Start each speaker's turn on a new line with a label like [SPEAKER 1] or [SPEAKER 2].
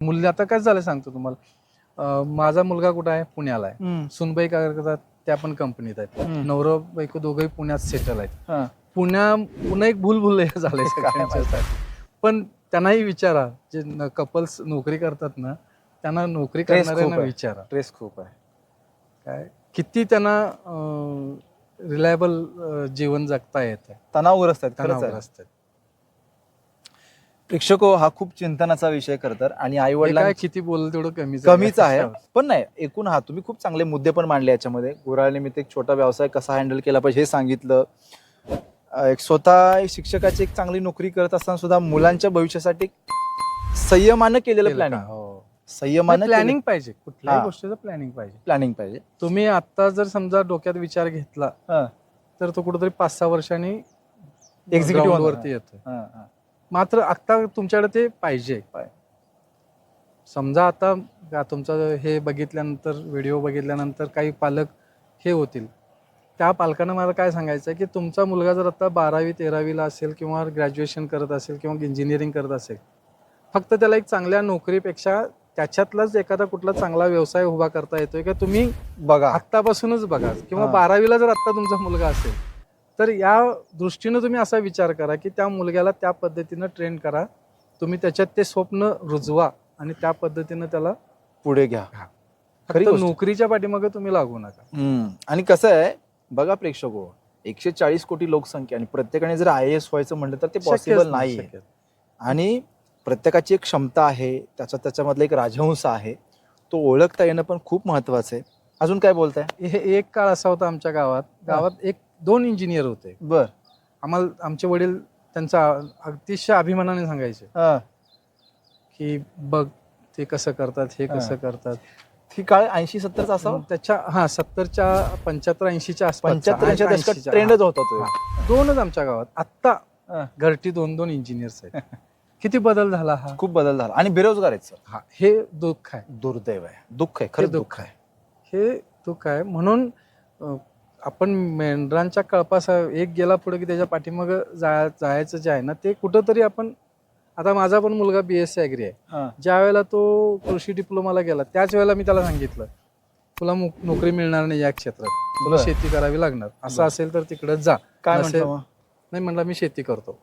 [SPEAKER 1] मूल्य आता काय झालं सांगतो तुम्हाला. माझा मुलगा कुठं आहे, पुण्याला आहे. सुनबाई काय करतात, त्या पण कंपनीत आहेत. नवरा बायको दोघंही पुण्यात सेटल आहेत. पुन्हा एक भूलभुलैया झालंय सगळ्यांच्यासाठी. पण त्यांनाही विचारा, जे कपल्स नोकरी करतात ना, त्यांना नोकरी करणाऱ्यांना विचारा,
[SPEAKER 2] स्ट्रेस खूप आहे.
[SPEAKER 1] काय किती त्यांना रिलायबल जीवन जगता येतं.
[SPEAKER 2] तणावग्रस्त आहेत. प्रेक्षको, हा खूप चिंतनाचा विषय करतात आणि आई वडिलांना
[SPEAKER 1] किती बोललं तेवढं
[SPEAKER 2] कमीच आहे. पण नाही, एकूण तुम्ही खूप चांगले मुद्दे पण मांडले याच्यामध्ये. गुऱ्हाळनिमित्त एक छोटा व्यवसाय कसा हँडल केला पाहिजे हे सांगितलं. एक स्वतः शिक्षकाची एक चांगली नोकरी करत असताना सुद्धा मुलांच्या भविष्यासाठी संयमानं केलेलं
[SPEAKER 1] प्लॅनिंग पाहिजे. कुठल्याही गोष्टीचं प्लॅनिंग पाहिजे. तुम्ही आता जर समजा डोक्यात विचार घेतला तर तो कुठेतरी 5-6 वर्षांनी एक्झिक्युटिव्ह वरती येतो. मात्र आता तुमच्याकडे ते पाहिजे. समजा आता तुमचं हे बघितल्यानंतर, व्हिडिओ बघितल्यानंतर काही पालक हे होतील, त्या पालकांना मला काय सांगायचं आहे की तुमचा मुलगा जर आता 12वी-13वीला असेल किंवा ग्रॅज्युएशन करत असेल किंवा इंजिनिअरिंग करत असेल, फक्त त्याला एक चांगल्या नोकरीपेक्षा त्याच्यातलाच एखादा कुठला चांगला व्यवसाय उभा करता येतोय का तुम्ही
[SPEAKER 2] बघा,
[SPEAKER 1] आत्तापासूनच बघा. किंवा 12वीला जर आत्ता तुमचा मुलगा असेल तर या दृष्टीनं तुम्ही असा विचार करा की त्या मुलग्याला त्या पद्धतीनं ट्रेन करा. तुम्ही त्याच्यात ते स्वप्न रुजवा आणि त्या पद्धतीनं त्याला
[SPEAKER 2] पुढे घ्या.
[SPEAKER 1] फक्त नोकरीच्या पाठीमागे तुम्ही लागू नका.
[SPEAKER 2] आणि कसं आहे बघा प्रेक्षको, 140 कोटी लोकसंख्या आणि प्रत्येकाने जर IAS व्हायचं म्हटलं तर ते पॉसिबल नाही. आणि प्रत्येकाची एक क्षमता आहे, त्याच्यामधला एक राजहंस आहे, तो ओळखता येणं पण खूप महत्वाचं आहे. अजून काय बोलताय?
[SPEAKER 1] एक काळ असा होता आमच्या गावात 1-2 इंजिनियर होते. आम्हाला आमचे वडील त्यांचा अतिशय अभिमानाने सांगायचे की बघ ते कसं करतात, हे कसं करतात.
[SPEAKER 2] ही काळ 80-70चा असावं.
[SPEAKER 1] त्याच्या 70च्या 75-80च्या आसपास
[SPEAKER 2] 75च्या दशकात ट्रेंडच होता तो.
[SPEAKER 1] 2च आमच्या गावात. आत्ता घरटी 2-2 इंजिनियर्स आहेत. किती बदल झाला हा.
[SPEAKER 2] खूप बदल झाला. आणि बेरोजगार आहेत सर.
[SPEAKER 1] हे दुःख आहे,
[SPEAKER 2] दुर्दैव आहे, दुःख आहे, खरं दुःख आहे.
[SPEAKER 1] हे दुःख आहे. म्हणून आपण मेंढरांच्या कळपासा एक गेला पुढे की त्याच्या पाठीमाग जायचं जे आहे ना, ते कुठंतरी आपण. आता माझा पण मुलगा BSc ॲग्री आहे. ज्या वेळेला तो कृषी डिप्लोमाला गेला त्याच वेळेला मी त्याला सांगितलं तुला नोकरी मिळणार नाही या क्षेत्रात, तुला शेती करावी लागणार. असं असेल तर तिकडे जा.
[SPEAKER 2] काय म्हणतो?
[SPEAKER 1] नाही म्हणला मी शेती करतो.